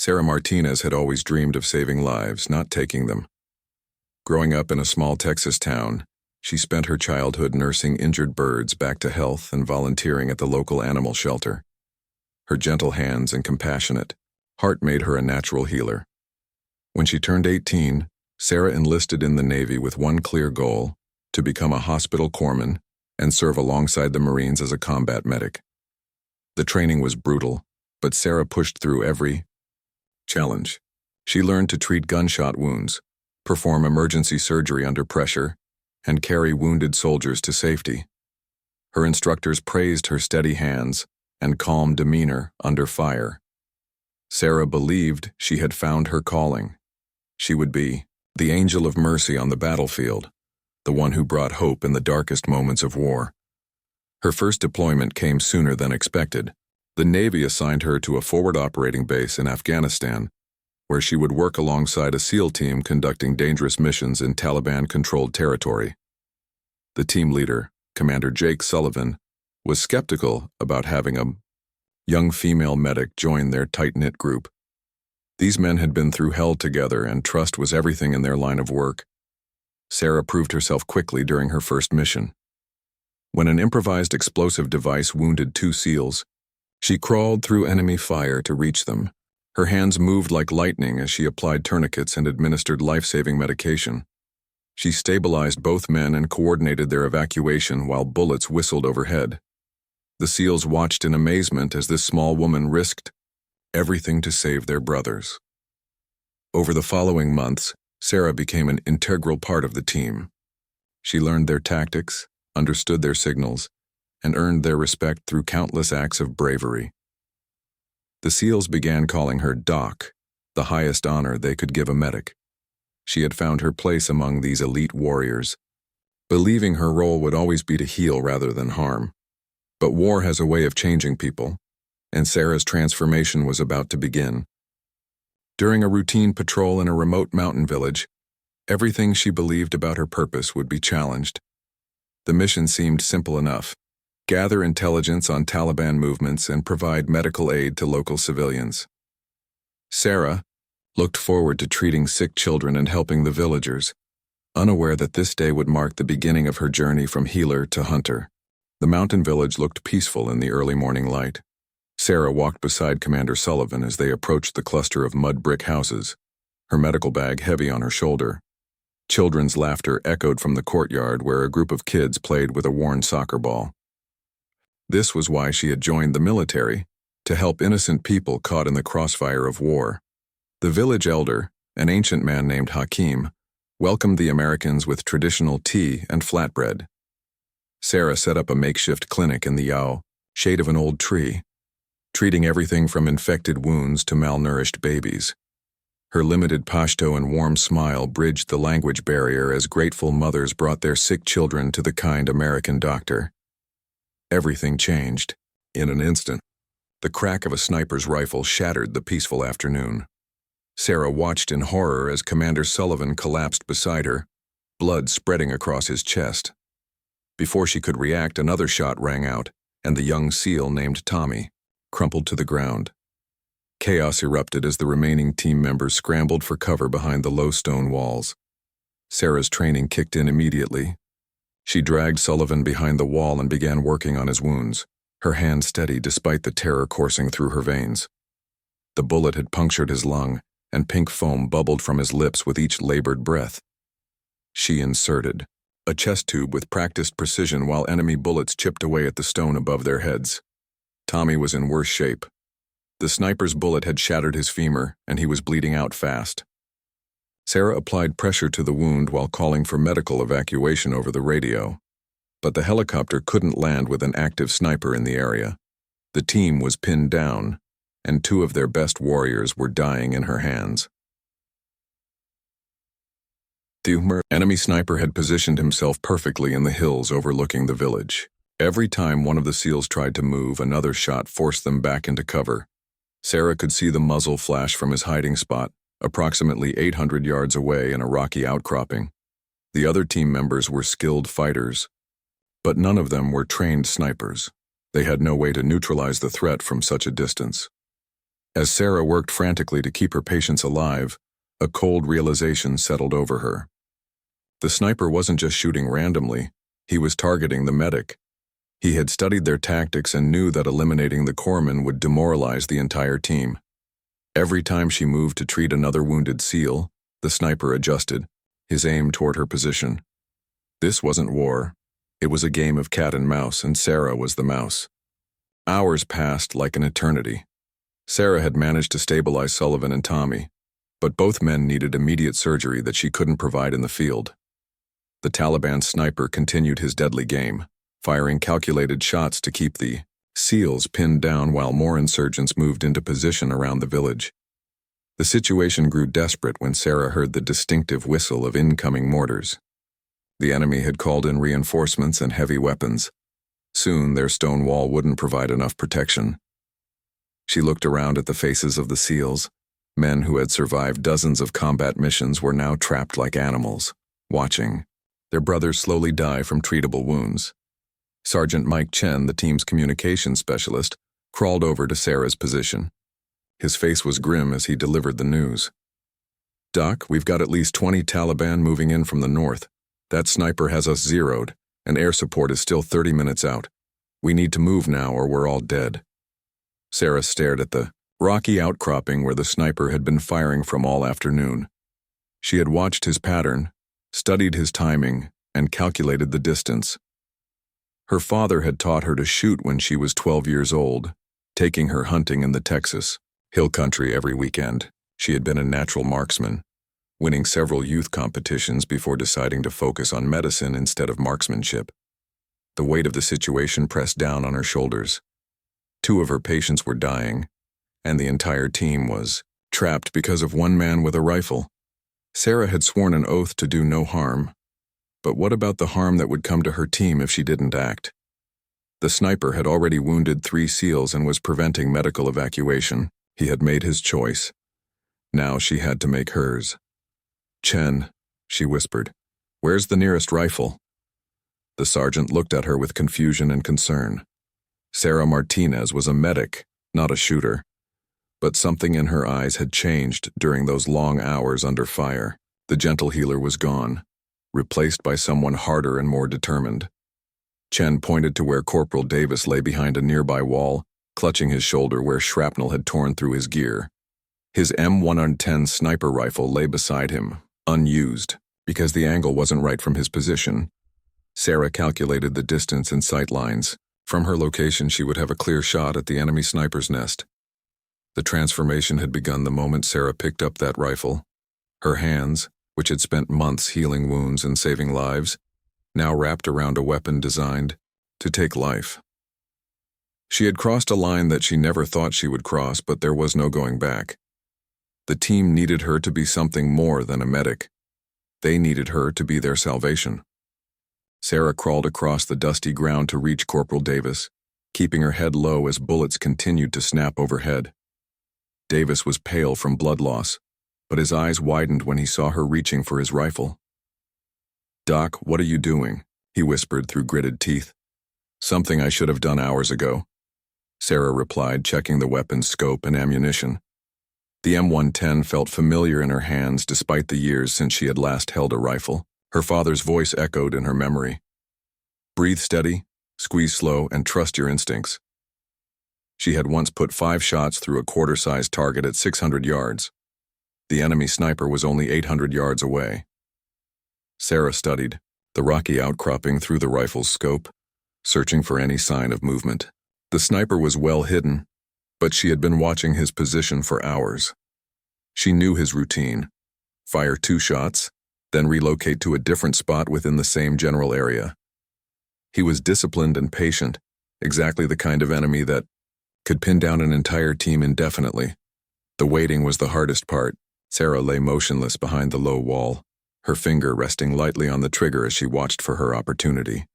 Sarah Martinez had always dreamed of saving lives, not taking them. Growing up in a small Texas town, she spent her childhood nursing injured birds back to health and volunteering at the local animal shelter. Her gentle hands and compassionate heart made her a natural healer. When she turned 18, Sarah enlisted in the Navy with one clear goal: to become a hospital corpsman and serve alongside the Marines as a combat medic. The training was brutal, but Sarah pushed through every challenge. She learned to treat gunshot wounds, perform emergency surgery under pressure, and carry wounded soldiers to safety. Her instructors praised her steady hands and calm demeanor under fire. Sarah believed she had found her calling. She would be the angel of mercy on the battlefield, the one who brought hope in the darkest moments of war. Her first deployment came sooner than expected. The Navy assigned her to a forward operating base in Afghanistan, where she would work alongside a SEAL team conducting dangerous missions in Taliban-controlled territory. The team leader, Commander Jake Sullivan, was skeptical about having a young female medic join their tight-knit group. These men had been through hell together, and trust was everything in their line of work. Sarah proved herself quickly during her first mission. When an improvised explosive device wounded 2 SEALs, she crawled through enemy fire to reach them. Her hands moved like lightning as she applied tourniquets and administered life-saving medication. She stabilized both men and coordinated their evacuation while bullets whistled overhead. The SEALs watched in amazement as this small woman risked everything to save their brothers. Over the following months, Sarah became an integral part of the team. She learned their tactics, understood their signals, and earned their respect through countless acts of bravery. The SEALs began calling her Doc, the highest honor they could give a medic. She had found her place among these elite warriors, believing her role would always be to heal rather than harm. But war has a way of changing people, and Sarah's transformation was about to begin. During a routine patrol in a remote mountain village, everything she believed about her purpose would be challenged. The mission seemed simple enough: gather intelligence on Taliban movements and provide medical aid to local civilians. Sarah looked forward to treating sick children and helping the villagers, unaware that this day would mark the beginning of her journey from healer to hunter. The mountain village looked peaceful in the early morning light. Sarah walked beside Commander Sullivan as they approached the cluster of mud brick houses, her medical bag heavy on her shoulder. Children's laughter echoed from the courtyard where a group of kids played with a worn soccer ball. This was why she had joined the military, to help innocent people caught in the crossfire of war. The village elder, an ancient man named Hakim, welcomed the Americans with traditional tea and flatbread. Sarah set up a makeshift clinic in the shade of an old tree, treating everything from infected wounds to malnourished babies. Her limited Pashto and warm smile bridged the language barrier as grateful mothers brought their sick children to the kind American doctor. Everything changed in an instant. The crack of a sniper's rifle shattered the peaceful afternoon. Sarah watched in horror as Commander Sullivan collapsed beside her, blood spreading across his chest. Before she could react, another shot rang out, and the young SEAL named Tommy crumpled to the ground. Chaos erupted as the remaining team members scrambled for cover behind the low stone walls. Sarah's training kicked in immediately. She dragged Sullivan behind the wall and began working on his wounds, her hand steady despite the terror coursing through her veins. The bullet had punctured his lung, and pink foam bubbled from his lips with each labored breath. She inserted a chest tube with practiced precision while enemy bullets chipped away at the stone above their heads. Tommy was in worse shape. The sniper's bullet had shattered his femur, and he was bleeding out fast. Sarah applied pressure to the wound while calling for medical evacuation over the radio. But the helicopter couldn't land with an active sniper in the area. The team was pinned down, and 2 of their best warriors were dying in her hands. The enemy sniper had positioned himself perfectly in the hills overlooking the village. Every time one of the SEALs tried to move, another shot forced them back into cover. Sarah could see the muzzle flash from his hiding spot, approximately 800 yards away in a rocky outcropping. The other team members were skilled fighters, but none of them were trained snipers. They had no way to neutralize the threat from such a distance. As Sarah worked frantically to keep her patients alive, a cold realization settled over her. The sniper wasn't just shooting randomly, he was targeting the medic. He had studied their tactics and knew that eliminating the corpsman would demoralize the entire team. Every time she moved to treat another wounded SEAL, the sniper adjusted, his aim toward her position. This wasn't war. It was a game of cat and mouse, and Sarah was the mouse. Hours passed like an eternity. Sarah had managed to stabilize Sullivan and Tommy, but both men needed immediate surgery that she couldn't provide in the field. The Taliban sniper continued his deadly game, firing calculated shots to keep the SEALs pinned down while more insurgents moved into position around the village. The situation grew desperate when Sarah heard the distinctive whistle of incoming mortars. The enemy had called in reinforcements and heavy weapons. Soon their stone wall wouldn't provide enough protection. She looked around at the faces of the SEALs. Men who had survived dozens of combat missions were now trapped like animals, watching their brothers slowly die from treatable wounds. Sergeant Mike Chen, the team's communications specialist, crawled over to Sarah's position. His face was grim as he delivered the news. "Doc, we've got at least 20 Taliban moving in from the north. That sniper has us zeroed, and air support is still 30 minutes out. We need to move now or we're all dead." Sarah stared at the rocky outcropping where the sniper had been firing from all afternoon. She had watched his pattern, studied his timing, and calculated the distance. Her father had taught her to shoot when she was 12 years old, taking her hunting in the Texas hill country every weekend. She had been a natural marksman, winning several youth competitions before deciding to focus on medicine instead of marksmanship. The weight of the situation pressed down on her shoulders. 2 of her patients were dying, and the entire team was trapped because of one man with a rifle. Sarah had sworn an oath to do no harm, but what about the harm that would come to her team if she didn't act? The sniper had already wounded 3 SEALs and was preventing medical evacuation. He had made his choice. Now she had to make hers. "Chen," she whispered, "where's the nearest rifle?" The sergeant looked at her with confusion and concern. Sarah Martinez was a medic, not a shooter. But something in her eyes had changed during those long hours under fire. The gentle healer was gone, replaced by someone harder and more determined. Chen pointed to where Corporal Davis lay behind a nearby wall, clutching his shoulder where shrapnel had torn through his gear. His M110 sniper rifle lay beside him, unused, because the angle wasn't right from his position. Sarah calculated the distance and sight lines. From her location, she would have a clear shot at the enemy sniper's nest. The transformation had begun the moment Sarah picked up that rifle. Her hands, which had spent months healing wounds and saving lives, now wrapped around a weapon designed to take life. She had crossed a line that she never thought she would cross, but there was no going back. The team needed her to be something more than a medic. They needed her to be their salvation. Sarah crawled across the dusty ground to reach Corporal Davis, keeping her head low as bullets continued to snap overhead. Davis was pale from blood loss, but his eyes widened when he saw her reaching for his rifle. "Doc, what are you doing?" he whispered through gritted teeth. "Something I should have done hours ago," Sarah replied, checking the weapon's scope and ammunition. The M110 felt familiar in her hands despite the years since she had last held a rifle. Her father's voice echoed in her memory. "Breathe steady, squeeze slow, and trust your instincts." She had once put 5 shots through a quarter-sized target at 600 yards. The enemy sniper was only 800 yards away. Sarah studied the rocky outcropping through the rifle's scope, searching for any sign of movement. The sniper was well hidden, but she had been watching his position for hours. She knew his routine: fire 2 shots, then relocate to a different spot within the same general area. He was disciplined and patient, exactly the kind of enemy that could pin down an entire team indefinitely. The waiting was the hardest part. Sarah lay motionless behind the low wall, her finger resting lightly on the trigger as she watched for her opportunity.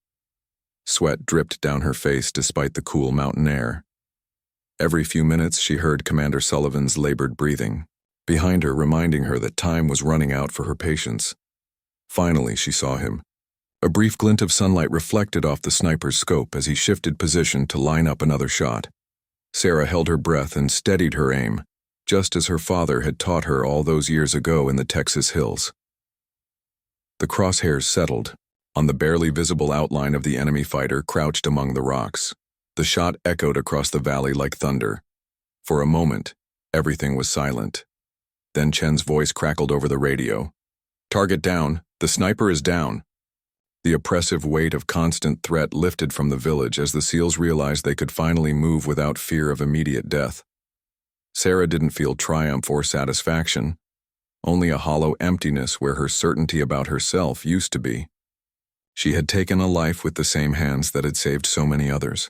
Sweat dripped down her face despite the cool mountain air. Every few minutes she heard Commander Sullivan's labored breathing, behind her reminding her that time was running out for her patients. Finally, she saw him. A brief glint of sunlight reflected off the sniper's scope as he shifted position to line up another shot. Sarah held her breath and steadied her aim, just as her father had taught her all those years ago in the Texas hills. The crosshairs settled on the barely visible outline of the enemy fighter crouched among the rocks. The shot echoed across the valley like thunder. For a moment, everything was silent. Then Chen's voice crackled over the radio. "Target down. The sniper is down." The oppressive weight of constant threat lifted from the village as the SEALs realized they could finally move without fear of immediate death. Sarah didn't feel triumph or satisfaction, only a hollow emptiness where her certainty about herself used to be. She had taken a life with the same hands that had saved so many others.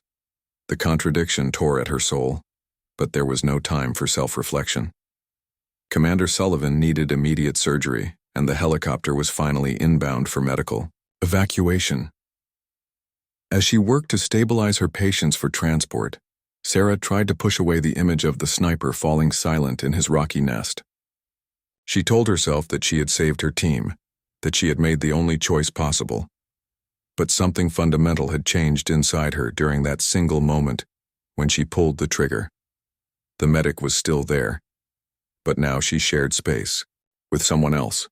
The contradiction tore at her soul, but there was no time for self-reflection. Commander Sullivan needed immediate surgery, and the helicopter was finally inbound for medical evacuation. As she worked to stabilize her patients for transport, Sarah tried to push away the image of the sniper falling silent in his rocky nest. She told herself that she had saved her team, that she had made the only choice possible. But something fundamental had changed inside her during that single moment when she pulled the trigger. The medic was still there, but now she shared space with someone else,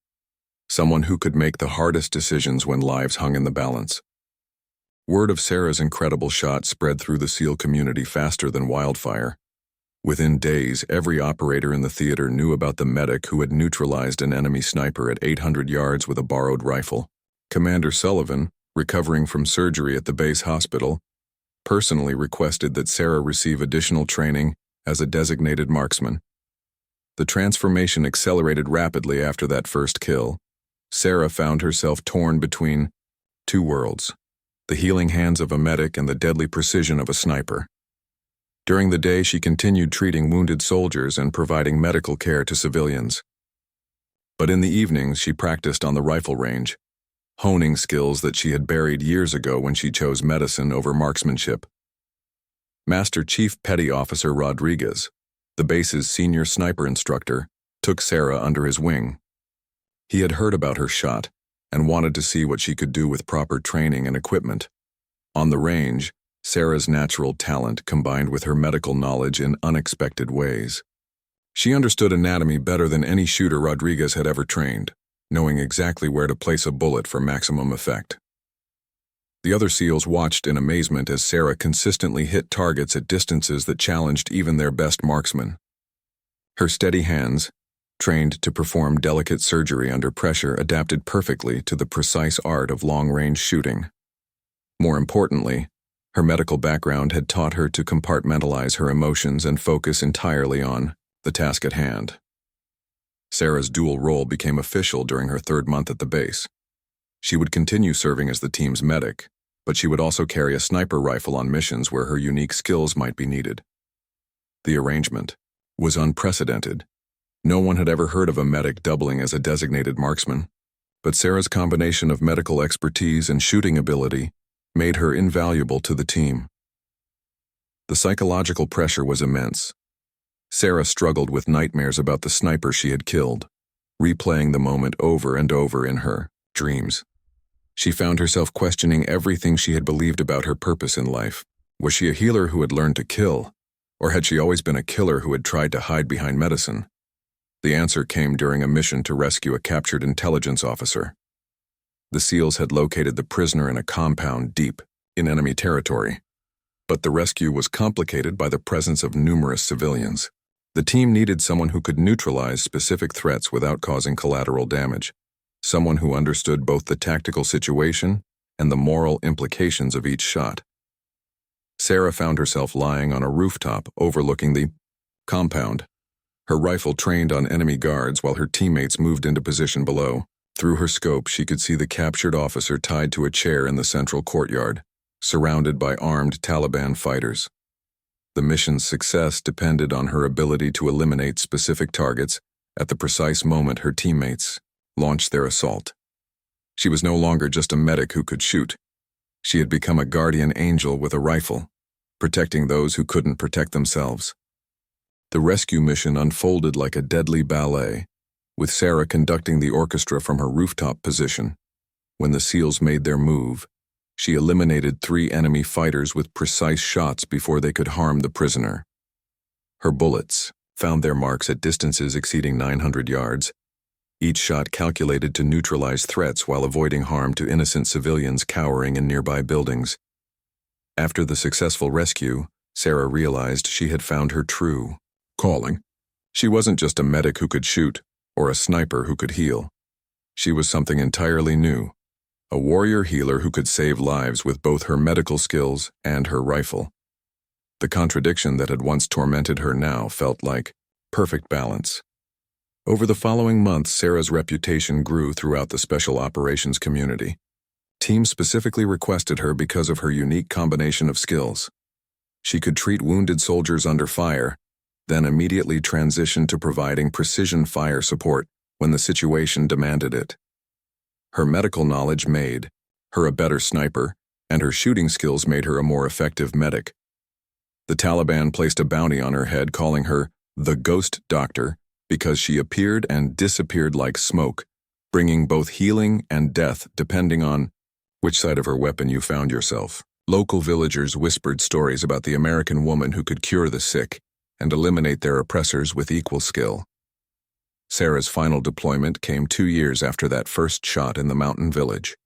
someone who could make the hardest decisions when lives hung in the balance. Word of Sarah's incredible shot spread through the SEAL community faster than wildfire. Within days, every operator in the theater knew about the medic who had neutralized an enemy sniper at 800 yards with a borrowed rifle. Commander Sullivan, recovering from surgery at the base hospital, personally requested that Sarah receive additional training as a designated marksman. The transformation accelerated rapidly after that first kill. Sarah found herself torn between two worlds, the healing hands of a medic and the deadly precision of a sniper. During the day, she continued treating wounded soldiers and providing medical care to civilians. But in the evenings, she practiced on the rifle range, honing skills that she had buried years ago when she chose medicine over marksmanship. Master Chief Petty Officer Rodriguez, the base's senior sniper instructor, took Sarah under his wing. He had heard about her shot and wanted to see what she could do with proper training and equipment. On the range, Sarah's natural talent combined with her medical knowledge in unexpected ways. She understood anatomy better than any shooter Rodriguez had ever trained, knowing exactly where to place a bullet for maximum effect. The other SEALs watched in amazement as Sarah consistently hit targets at distances that challenged even their best marksmen. Her steady hands, trained to perform delicate surgery under pressure, adapted perfectly to the precise art of long-range shooting. More importantly, her medical background had taught her to compartmentalize her emotions and focus entirely on the task at hand. Sarah's dual role became official during her third month at the base. She would continue serving as the team's medic, but she would also carry a sniper rifle on missions where her unique skills might be needed. The arrangement was unprecedented. No one had ever heard of a medic doubling as a designated marksman, but Sarah's combination of medical expertise and shooting ability made her invaluable to the team. The psychological pressure was immense. Sarah struggled with nightmares about the sniper she had killed, replaying the moment over and over in her dreams. She found herself questioning everything she had believed about her purpose in life. Was she a healer who had learned to kill, or had she always been a killer who had tried to hide behind medicine? The answer came during a mission to rescue a captured intelligence officer. The SEALs had located the prisoner in a compound deep in enemy territory, but the rescue was complicated by the presence of numerous civilians. The team needed someone who could neutralize specific threats without causing collateral damage, someone who understood both the tactical situation and the moral implications of each shot. Sarah found herself lying on a rooftop overlooking the compound, her rifle trained on enemy guards while her teammates moved into position below. Through her scope, she could see the captured officer tied to a chair in the central courtyard, surrounded by armed Taliban fighters. The mission's success depended on her ability to eliminate specific targets at the precise moment her teammates launched their assault. She was no longer just a medic who could shoot. She had become a guardian angel with a rifle, protecting those who couldn't protect themselves. The rescue mission unfolded like a deadly ballet, with Sarah conducting the orchestra from her rooftop position. When the SEALs made their move, she eliminated 3 enemy fighters with precise shots before they could harm the prisoner. Her bullets found their marks at distances exceeding 900 yards, each shot calculated to neutralize threats while avoiding harm to innocent civilians cowering in nearby buildings. After the successful rescue, Sarah realized she had found her true calling. She wasn't just a medic who could shoot or a sniper who could heal. She was something entirely new, a warrior healer who could save lives with both her medical skills and her rifle. The contradiction that had once tormented her now felt like perfect balance. Over the following months, Sarah's reputation grew throughout the special operations community. Teams specifically requested her because of her unique combination of skills. She could treat wounded soldiers under fire, then immediately transition to providing precision fire support when the situation demanded it. Her medical knowledge made her a better sniper, and her shooting skills made her a more effective medic. The Taliban placed a bounty on her head, calling her the Ghost Doctor, because she appeared and disappeared like smoke, bringing both healing and death depending on which side of her weapon you found yourself. Local villagers whispered stories about the American woman who could cure the sick and eliminate their oppressors with equal skill. Sarah's final deployment came 2 years after that first shot in the mountain village.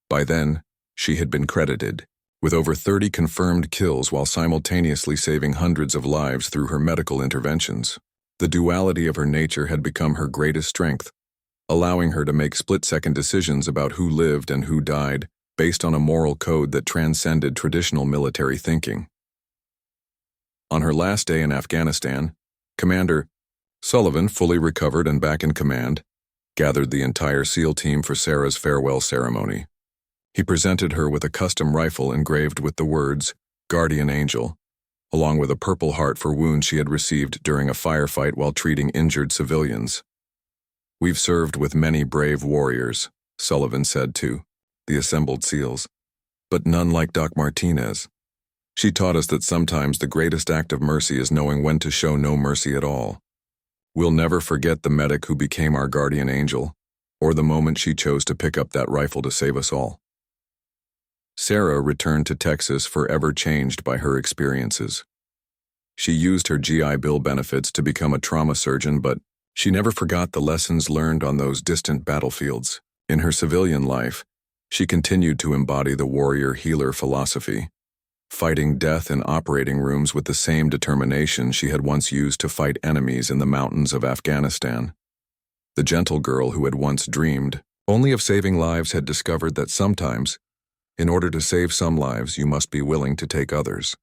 By then, she had been credited with over 30 confirmed kills while simultaneously saving hundreds of lives through her medical interventions. The duality of her nature had become her greatest strength, allowing her to make split-second decisions about who lived and who died based on a moral code that transcended traditional military thinking. On her last day in Afghanistan, Commander Sullivan, fully recovered and back in command, gathered the entire SEAL team for Sarah's farewell ceremony. He presented her with a custom rifle engraved with the words, "Guardian Angel," along with a Purple Heart for wounds she had received during a firefight while treating injured civilians. "We've served with many brave warriors," Sullivan said to the assembled SEALs, "but none like Doc Martinez. She taught us that sometimes the greatest act of mercy is knowing when to show no mercy at all. We'll never forget the medic who became our guardian angel, or the moment she chose to pick up that rifle to save us all." Sarah returned to Texas forever changed by her experiences. She used her GI Bill benefits to become a trauma surgeon, but she never forgot the lessons learned on those distant battlefields. In her civilian life, she continued to embody the warrior-healer philosophy, fighting death in operating rooms with the same determination she had once used to fight enemies in the mountains of Afghanistan. The gentle girl who had once dreamed only of saving lives had discovered that sometimes, in order to save some lives, you must be willing to take others.